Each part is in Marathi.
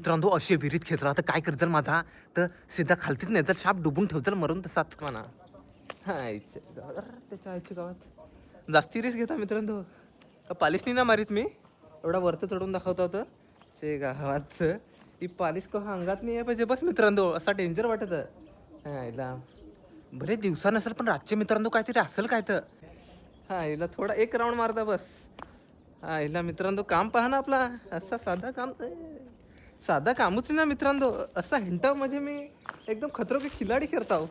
मित्रांनो असे विहिरीत खेचला तर काय करजल माझा तर सीधा खालतीच नाही जर शाप डुबून ठेवजल मरून तसाच म्हणा. हा त्याच्या आईच्या गावात जास्ती रिस्क घेता मित्रांनो. पालिश नाही ना मारीत मी एवढा वरत चढून दाखवता होतं शे गावात ही पालिश का अंगात नाही आहे पाहिजे बस मित्रांनो असा डेंजर वाटत हा हिला भले दिवसा नसेल पण रातचे मित्रांनो काहीतरी असेल काय तर हा हिला थोडा एक राऊंड मारता बस. हा हिला मित्रांनो काम पहा ना आपला असा साधा काम साधा कामच ना मित्रांनो असा हिंटा म्हणजे मी एकदम खतरो की खिलाडी खेळताव.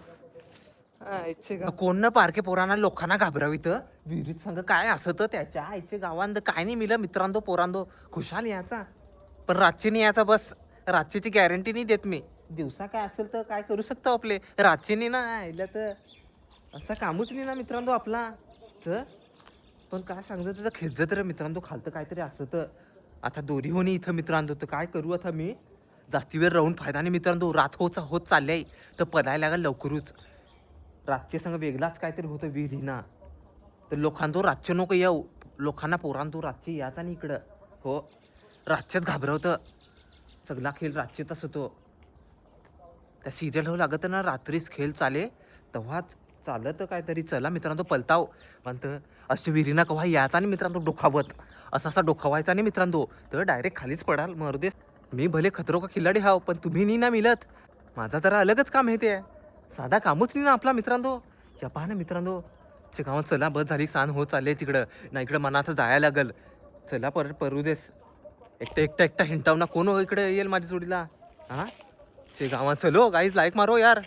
कोण न पारखे पोरांना लोकांना घाबरावित विहिरीत संग काय असत त्याच्या आईचे गावांत काय नाही मिलं मित्रांनो पोरांनो खुशाल याचा पण रातची नाही याचा बस रातची गॅरंटी नाही देत मी दिवसा काय असेल तर काय करू शकतो आपले रातची नाही ना आईला तर असा कामच नाही ना मित्रांनो आपला तर पण काय सांगतो त्याचं खेचत रे मित्रांनो खालतं काहीतरी असत आता दोरी होणी इथं मित्रांनो तर काय करू आता मी जास्ती वेळ राहून फायदा नाही मित्रांनो रात होत चालले तर पडायला लागेल लवकरच रातचे संग वेगळाच काहीतरी होतं विहिरीना तर लोकांना रातचे नको येऊ लोकांना पोरांतो रातचे याचा नाही इकडं हो रातच्याच घाबरवतं सगळा खेळ रातचेच होतो त्या सिरियल हो लागत ना रात्रीच खेळ चाले तेव्हाच चालत काहीतरी चला मित्रांनो पलताव म्हणतं अशी विहिरीना कव्हा याचा नाही मित्रांनो डोखावत असा डोखावायचा नाही मित्रांनो तर डायरेक्ट खालीच पडाल मरुदे मी भले खतरो का खिलाडी हाव पण तुम्ही नाही ना मिळत माझा जरा अलगच काम आहे ते साधा कामच नाही ना आपला मित्रांनो या पहा ना मित्रांनो ते गावात चला बस झाली सांज होत चालले तिकडं ना इकडं मनाचं जायला लागल चला परत परू देस एकटा हिंटाव ना कोण इकडे येईल माझ्या जोडीला हा ते गावात चलो गाईज लाईक मारो यार.